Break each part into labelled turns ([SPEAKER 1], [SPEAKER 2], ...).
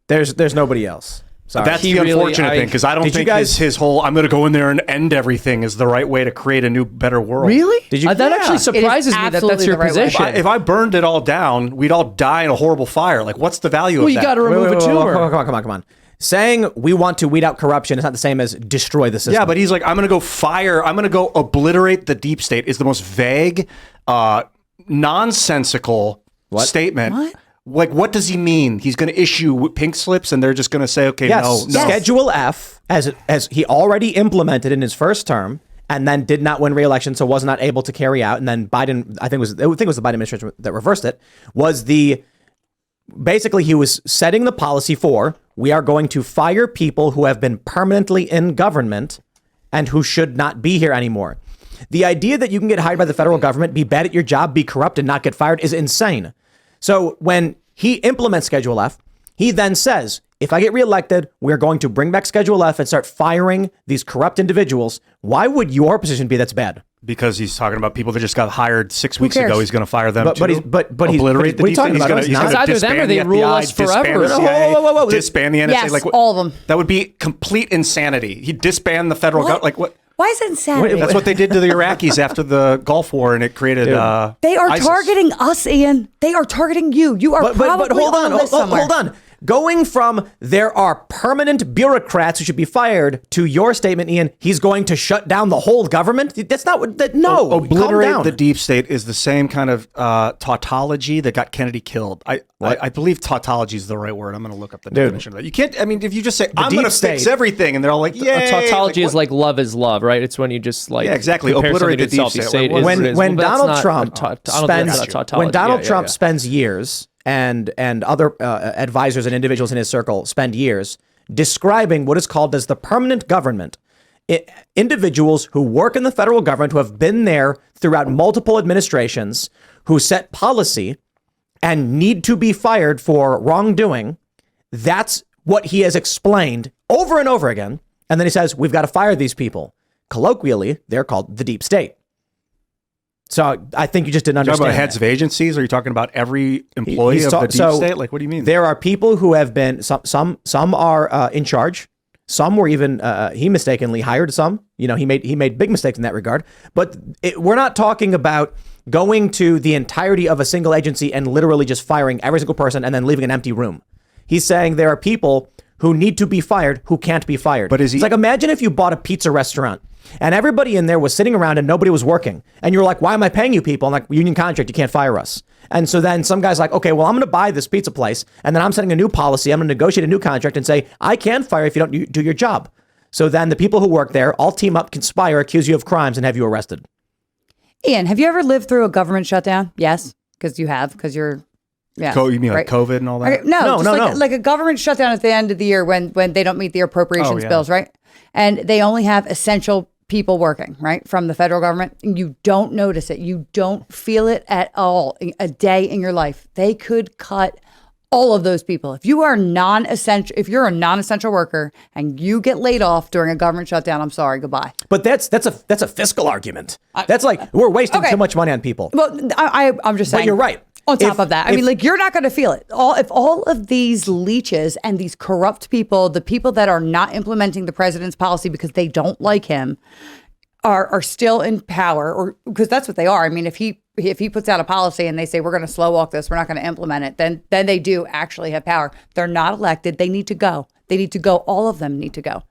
[SPEAKER 1] There's nobody else. Sorry.
[SPEAKER 2] That's the unfortunate thing, because I don't think his whole "I'm going to go in there and end everything" is the right way to create a new, better world.
[SPEAKER 1] Really?
[SPEAKER 3] Did you? That actually surprises me that that's your position.
[SPEAKER 2] If I burned it all down, we'd all die in a horrible fire. Like, what's the value of that?
[SPEAKER 3] Well, you got to remove a tumor.
[SPEAKER 1] Come on. Saying we want to weed out corruption is not the same as destroy the system.
[SPEAKER 2] Yeah, but he's like, I'm going to go obliterate the deep state is the most vague, nonsensical statement.
[SPEAKER 4] What?
[SPEAKER 2] Like, what does he mean? He's going to issue pink slips and they're just going to say, okay, no.
[SPEAKER 1] Schedule F, as he already implemented in his first term, and then did not win re-election, so was not able to carry out. And then Biden, I think it was the Biden administration that reversed it, basically he was setting the policy for, we are going to fire people who have been permanently in government and who should not be here anymore. The idea that you can get hired by the federal government, be bad at your job, be corrupt, and not get fired is insane. So when he implements Schedule F, he then says, if I get reelected, we're going to bring back Schedule F and start firing these corrupt individuals. Why would your position be that's bad?
[SPEAKER 2] Because he's talking about people that just got hired 6 weeks ago. He's going to fire them too.
[SPEAKER 1] But
[SPEAKER 2] obliterate the
[SPEAKER 1] he's talking about.
[SPEAKER 3] It's either them or they rule us forever.
[SPEAKER 2] Whoa. Disband the NSA.
[SPEAKER 4] Yes,
[SPEAKER 2] like,
[SPEAKER 4] all of them.
[SPEAKER 2] That would be complete insanity. He'd disband the federal government. Like what?
[SPEAKER 4] Why is it insanity?
[SPEAKER 2] That's what they did to the Iraqis after the Gulf War, and it created.
[SPEAKER 4] They are
[SPEAKER 2] ISIS.
[SPEAKER 4] Targeting us, Ian. They are targeting you. You are probably on the list somewhere.
[SPEAKER 1] Hold on. Going from there are permanent bureaucrats who should be fired to your statement, Ian, he's going to shut down the whole government. That's not what. No,
[SPEAKER 2] obliterate the deep state is the same kind of tautology that got Kennedy killed. I believe tautology is the right word. I'm going to look up the definition of that. You can't. I mean, if you just say I'm going to fix everything, and they're all like, "Yeah."
[SPEAKER 3] Tautology is like love is love, right? It's when you just like
[SPEAKER 2] exactly obliterate the deep state.
[SPEAKER 1] When Donald Trump spends years. And other advisors and individuals in his circle spend years describing what is called as the permanent government. Individuals who work in the federal government, who have been there throughout multiple administrations, who set policy and need to be fired for wrongdoing. That's what he has explained over and over again. And then he says, we've got to fire these people. Colloquially, they're called the deep state. So I think you just didn't understand.
[SPEAKER 2] Are you talking about heads of agencies? Or are you talking about every employee of the deep state? Like, what do you mean?
[SPEAKER 1] There are people who have been, some are in charge. Some were even, he mistakenly hired some. You know, he made big mistakes in that regard. But we're not talking about going to the entirety of a single agency and literally just firing every single person and then leaving an empty room. He's saying there are people who need to be fired who can't be fired. But it's like, imagine if you bought a pizza restaurant and everybody in there was sitting around and nobody was working. And you're like, why am I paying you people? I'm like, union contract, you can't fire us. And so then some guy's like, okay, well, I'm going to buy this pizza place. And then I'm setting a new policy. I'm going to negotiate a new contract and say, I can fire if you don't do your job. So then the people who work there all team up, conspire, accuse you of crimes and have you arrested.
[SPEAKER 4] Ian, have you ever lived through a government shutdown? Yes, because you have, because you're... Yeah,
[SPEAKER 2] you mean like COVID and all that?
[SPEAKER 4] Okay, no, like a government shutdown at the end of the year when they don't meet the appropriations bills, right? And they only have essential people working, right, from the federal government. And you don't notice it. You don't feel it at all a day in your life. They could cut all of those people. If you are if you're a non-essential worker and you get laid off during a government shutdown, I'm sorry, goodbye.
[SPEAKER 1] But that's a fiscal argument. That's like, we're wasting too much money on people.
[SPEAKER 4] Well, I'm just saying.
[SPEAKER 1] But you're right.
[SPEAKER 4] On top of that, I mean, like, you're not going to feel it. If all of these leeches and these corrupt people, the people that are not implementing the president's policy because they don't like him, are still in power, or because that's what they are. I mean, if he puts out a policy and they say we're going to slow walk this, we're not going to implement it, then they do actually have power. They're not elected. They need to go. They need to go. All of them need to go.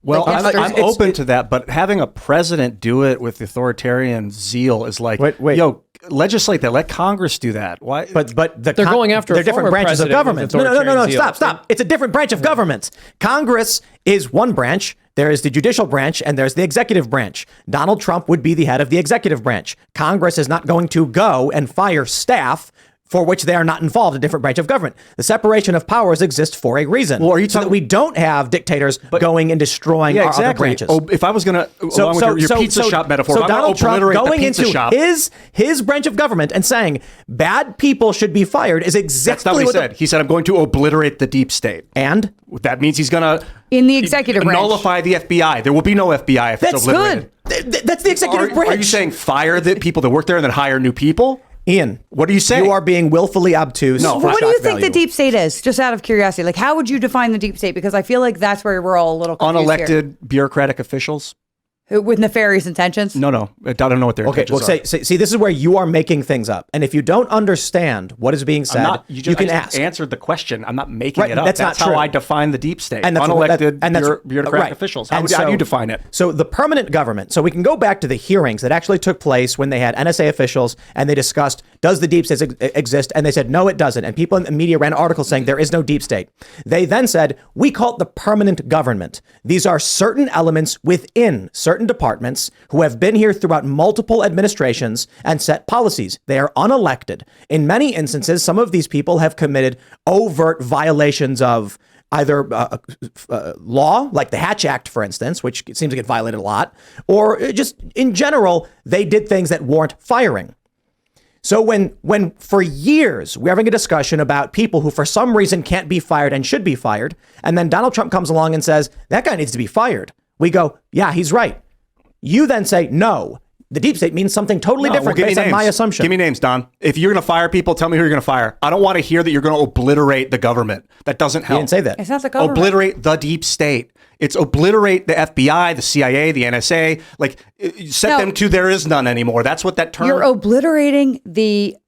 [SPEAKER 2] Well, I'm open to that, but having a president do it with authoritarian zeal is like, yo, legislate that. Let Congress do that. Why?
[SPEAKER 1] But
[SPEAKER 3] they're going after.
[SPEAKER 1] They're different branches of government. No. Stop. It's a different branch of government. Congress is one branch. There is the judicial branch and there's the executive branch. Donald Trump would be the head of the executive branch. Congress is not going to go and fire staff for which they are not involved in a different branch of government. The separation of powers exists for a reason. Well, are you so that we don't have dictators going and destroying our other branches.
[SPEAKER 2] If I was going to, along with your pizza shop metaphor,
[SPEAKER 1] so
[SPEAKER 2] I'm
[SPEAKER 1] Donald Trump going into
[SPEAKER 2] shop.
[SPEAKER 1] his branch of government and saying bad people should be fired is exactly
[SPEAKER 2] That's not what he said. He said, I'm going to obliterate the deep state.
[SPEAKER 1] And?
[SPEAKER 2] That means he's going to...
[SPEAKER 4] In the executive branch.
[SPEAKER 2] Nullify the FBI. There will be no FBI if it's obliterated.
[SPEAKER 1] That's the executive branch.
[SPEAKER 2] Are you saying fire the people that work there and then hire new people?
[SPEAKER 1] Ian,
[SPEAKER 2] what are you saying?
[SPEAKER 1] You are being willfully obtuse.
[SPEAKER 2] No.
[SPEAKER 4] What do you think
[SPEAKER 2] value.
[SPEAKER 4] the deep state is? Just out of curiosity, like how would you define the deep state? Because I feel like that's where we're all a little confused
[SPEAKER 2] Unelected
[SPEAKER 4] here.
[SPEAKER 2] bureaucratic officials.
[SPEAKER 4] With nefarious intentions.
[SPEAKER 2] No. I don't know what their intentions are.
[SPEAKER 1] See, this is where you are making things up. And if you don't understand what is being said, you can ask.
[SPEAKER 2] Answered the question. I'm not making it up.
[SPEAKER 1] That's not
[SPEAKER 2] how
[SPEAKER 1] true.
[SPEAKER 2] I define the deep state.
[SPEAKER 1] And that's
[SPEAKER 2] unelected bureaucratic officials. How do you define it?
[SPEAKER 1] So the permanent government. So we can go back to the hearings that actually took place when they had NSA officials and they discussed, does the deep state exist? And they said, no, it doesn't. And people in the media ran articles saying there is no deep state. They then said, we call it the permanent government. These are certain elements within certain departments who have been here throughout multiple administrations and set policies. They are unelected. In many instances, some of these people have committed overt violations of either law, like the Hatch Act, for instance, which seems to get violated a lot, or just in general, they did things that warrant firing. So when for years we're having a discussion about people who for some reason can't be fired and should be fired, and then Donald Trump comes along and says, that guy needs to be fired. We go, yeah, he's right. You then say, no, the deep state means something totally different based on my assumption.
[SPEAKER 2] Give me names, Don. If you're going to fire people, tell me who you're going to fire. I don't want to hear that you're going to obliterate the government. That doesn't help.
[SPEAKER 1] You didn't say that.
[SPEAKER 4] It's not the government.
[SPEAKER 2] Obliterate the deep state. It's obliterate the FBI, the CIA, the NSA. Like, set them to there is none anymore. That's what that term...
[SPEAKER 4] You're obliterating the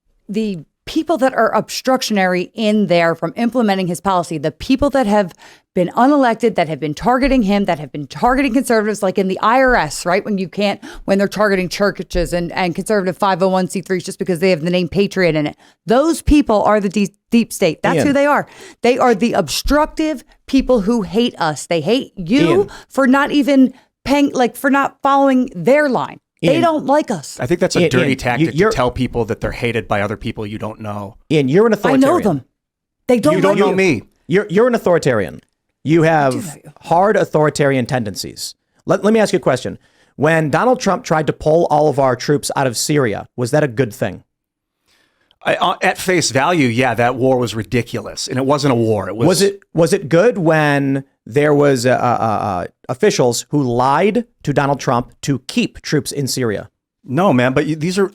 [SPEAKER 4] people that are obstructionary in there from implementing his policy, the people that have been unelected, that have been targeting him, that have been targeting conservatives, like in the IRS, right? When they're targeting churches and conservative 501c3s just because they have the name Patriot in it. Those people are the deep state. That's who they are. They are the obstructive people who hate us. They hate you for not even paying, for not following their line. They don't like us.
[SPEAKER 2] I think that's a dirty tactic to tell people that they're hated by other people you don't know.
[SPEAKER 1] Ian, you're an authoritarian.
[SPEAKER 4] I know them. They don't.
[SPEAKER 2] You don't know me.
[SPEAKER 1] You're an authoritarian. You have hard authoritarian tendencies. Let me ask you a question. When Donald Trump tried to pull all of our troops out of Syria, was that a good thing?
[SPEAKER 2] At face value, yeah, that war was ridiculous, and it wasn't a war.
[SPEAKER 1] Was it good when there was officials who lied to Donald Trump to keep troops in Syria?
[SPEAKER 2] No, man, but these are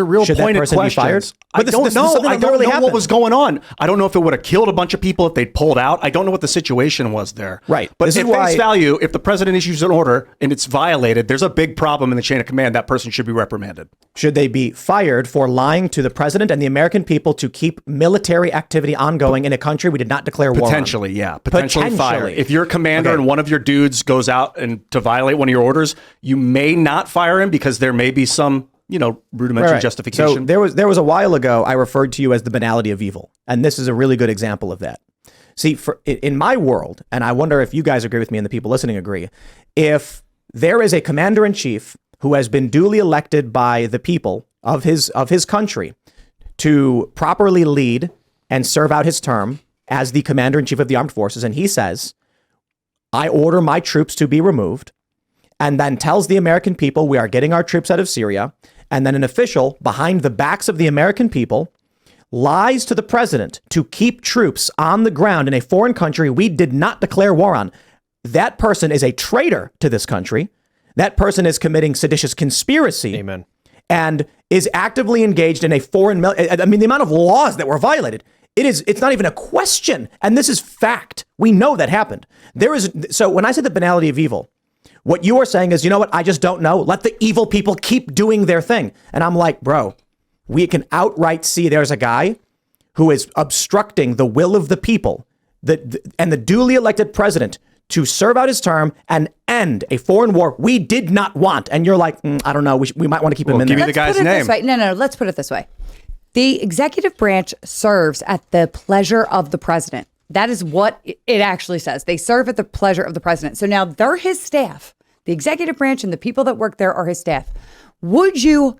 [SPEAKER 2] real
[SPEAKER 1] Should
[SPEAKER 2] pointed
[SPEAKER 1] that person
[SPEAKER 2] questions.
[SPEAKER 1] be fired?
[SPEAKER 2] I don't know. I don't know what was going on. I don't know if it would have killed a bunch of people if they'd pulled out. I don't know what the situation was there.
[SPEAKER 1] Right.
[SPEAKER 2] But at face value, if the president issues an order and it's violated, there's a big problem in the chain of command. That person should be reprimanded.
[SPEAKER 1] Should they be fired for lying to the president and the American people to keep military activity ongoing in a country we did not declare war on?
[SPEAKER 2] Potentially, yeah. Potentially fire. If you're a commander and one of your dudes goes out and to violate one of your orders, you may not fire him because there may be some rudimentary justification.
[SPEAKER 1] So there was a while ago, I referred to you as the banality of evil. And this is a really good example of that. See, in my world, and I wonder if you guys agree with me and the people listening agree, if there is a commander in chief who has been duly elected by the people of his country to properly lead and serve out his term as the commander in chief of the armed forces, and he says, I order my troops to be removed, and then tells the American people we are getting our troops out of Syria, and then an official behind the backs of the American people lies to the president to keep troops on the ground in a foreign country we did not declare war on. That person is a traitor to this country. That person is committing seditious conspiracy.
[SPEAKER 3] Amen.
[SPEAKER 1] And is actively engaged in a foreign military. I mean, the amount of laws that were violated, it's not even a question. And this is fact. We know that happened. So when I say the banality of evil, what you are saying is, you know what? I just don't know. Let the evil people keep doing their thing. And I'm like, bro, we can outright see there's a guy who is obstructing the will of the people and the duly elected president to serve out his term and end a foreign war we did not want. And you're like, I don't know. We might want to keep him in there.
[SPEAKER 2] Give me the guy's name.
[SPEAKER 4] No, let's put it this way. The executive branch serves at the pleasure of the president. That is what it actually says. They serve at the pleasure of the president. So now they're his staff. The executive branch and the people that work there are his staff. Would you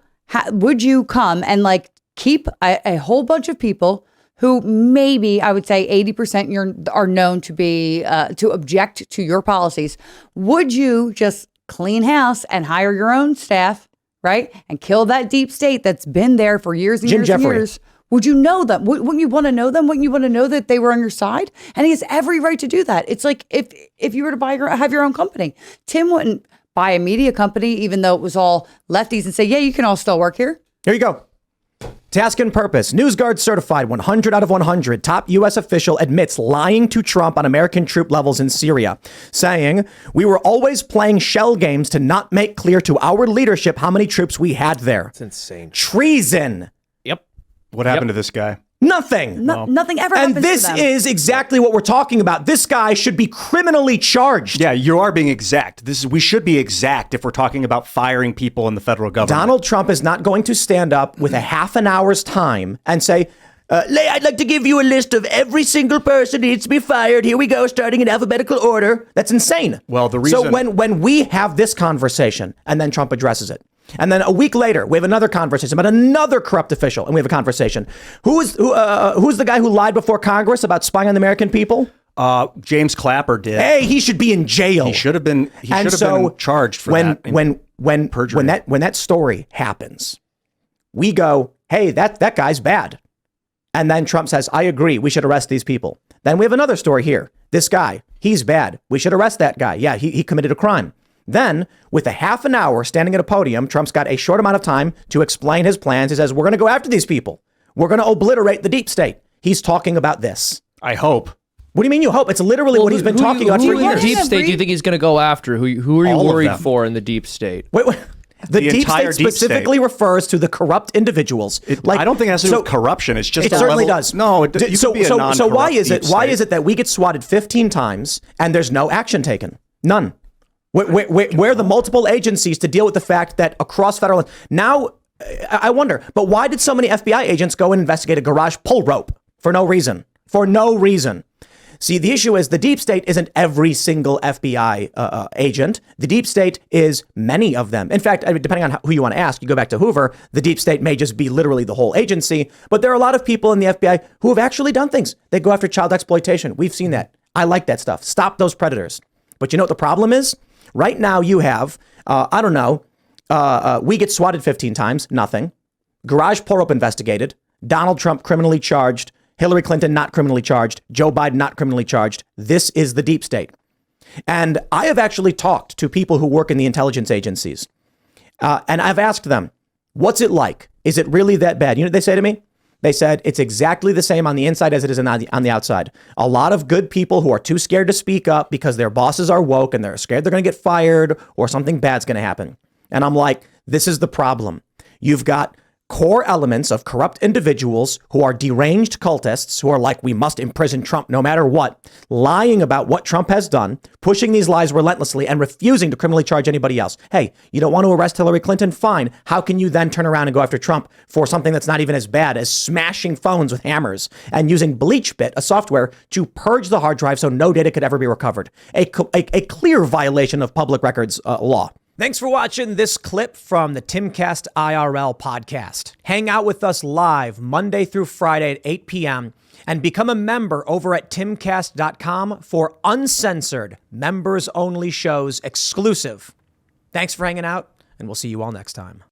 [SPEAKER 4] come and keep a whole bunch of people who maybe I would say 80% are known to be to object to your policies? Would you just clean house and hire your own staff, right, and kill that deep state that's been there for years and years and years? Would you know them? Wouldn't you want to know them? Wouldn't you want to know that they were on your side? And he has every right to do that. It's like if you were to have your own company. Tim wouldn't buy a media company, even though it was all lefties, and say, yeah, you can all still work here.
[SPEAKER 1] Here you go. Task and purpose. NewsGuard certified 100 out of 100. Top U.S. official admits lying to Trump on American troop levels in Syria, saying, "We were always playing shell games to not make clear to our leadership how many troops we had there."
[SPEAKER 3] It's insane.
[SPEAKER 1] Treason.
[SPEAKER 3] Yep.
[SPEAKER 2] What happened to this guy?
[SPEAKER 1] Nothing.
[SPEAKER 4] Nothing ever
[SPEAKER 1] And
[SPEAKER 4] happens to
[SPEAKER 1] this
[SPEAKER 4] them.
[SPEAKER 1] is exactly what we're talking about. This guy should be criminally charged.
[SPEAKER 2] Yeah, you are being exact. We should be exact if we're talking about firing people in the federal government.
[SPEAKER 1] Donald Trump is not going to stand up with a half an hour's time and say, I'd like to give you a list of every single person who needs to be fired. Here we go, starting in alphabetical order. That's insane.
[SPEAKER 2] Well, the reason...
[SPEAKER 1] So when we have this conversation and then Trump addresses it, and then a week later, we have another conversation about another corrupt official, and we have a conversation. Who's the guy who lied before Congress about spying on the American people?
[SPEAKER 2] James Clapper did.
[SPEAKER 1] Hey, he should be in jail.
[SPEAKER 2] He should have been. He should have been charged for that.
[SPEAKER 1] When that story happens, we go, "Hey, that guy's bad," and then Trump says, "I agree. We should arrest these people." Then we have another story here. This guy, he's bad. We should arrest that guy. Yeah, he committed a crime. Then, with a half an hour standing at a podium, Trump's got a short amount of time to explain his plans. He says, "We're going to go after these people. We're going to obliterate the deep state." He's talking about this.
[SPEAKER 2] I hope.
[SPEAKER 1] What do you mean you hope? It's literally what he's been talking about for
[SPEAKER 3] Who in
[SPEAKER 1] years.
[SPEAKER 3] the deep state do you think he's going to go after? Who are you
[SPEAKER 2] All of
[SPEAKER 3] worried
[SPEAKER 2] them.
[SPEAKER 3] for in the deep state?
[SPEAKER 1] Wait. The deep
[SPEAKER 2] entire
[SPEAKER 1] state
[SPEAKER 2] deep
[SPEAKER 1] specifically
[SPEAKER 2] state.
[SPEAKER 1] refers to the corrupt individuals.
[SPEAKER 2] I don't think it has to do with corruption. It's just
[SPEAKER 1] it
[SPEAKER 2] a
[SPEAKER 1] certainly
[SPEAKER 2] level-
[SPEAKER 1] does.
[SPEAKER 2] No, you
[SPEAKER 1] so
[SPEAKER 2] could be a
[SPEAKER 1] so why
[SPEAKER 2] non-corrupt
[SPEAKER 1] is it
[SPEAKER 2] deep
[SPEAKER 1] why
[SPEAKER 2] state.
[SPEAKER 1] is it that we get swatted 15 times and there's no action taken? None. Where the multiple agencies to deal with the fact that across federal now, I wonder. But why did so many FBI agents go and investigate a garage pull rope for no reason? For no reason. See, the issue is the deep state isn't every single FBI agent. The deep state is many of them. In fact, depending on who you want to ask, you go back to Hoover, the deep state may just be literally the whole agency. But there are a lot of people in the FBI who have actually done things. They go after child exploitation. We've seen that. I like that stuff. Stop those predators. But you know what the problem is? Right now you have, we get swatted 15 times, nothing. Garage pull rope investigated. Donald Trump criminally charged. Hillary Clinton not criminally charged. Joe Biden not criminally charged. This is the deep state. And I have actually talked to people who work in the intelligence agencies. And I've asked them, what's it like? Is it really that bad? You know what they say to me? They said it's exactly the same on the inside as it is on the outside. A lot of good people who are too scared to speak up because their bosses are woke and they're scared they're going to get fired or something bad's going to happen. And I'm like, this is the problem. You've got core elements of corrupt individuals who are deranged cultists who are like, we must imprison Trump no matter what, lying about what Trump has done, pushing these lies relentlessly and refusing to criminally charge anybody else. Hey, you don't want to arrest Hillary Clinton? Fine. How can you then turn around and go after Trump for something that's not even as bad as smashing phones with hammers and using BleachBit, a software, to purge the hard drive so no data could ever be recovered? A clear violation of public records law. Thanks for watching this clip from the Timcast IRL podcast. Hang out with us live Monday through Friday at 8 p.m. and become a member over at timcast.com for uncensored, members-only shows exclusive. Thanks for hanging out, and we'll see you all next time.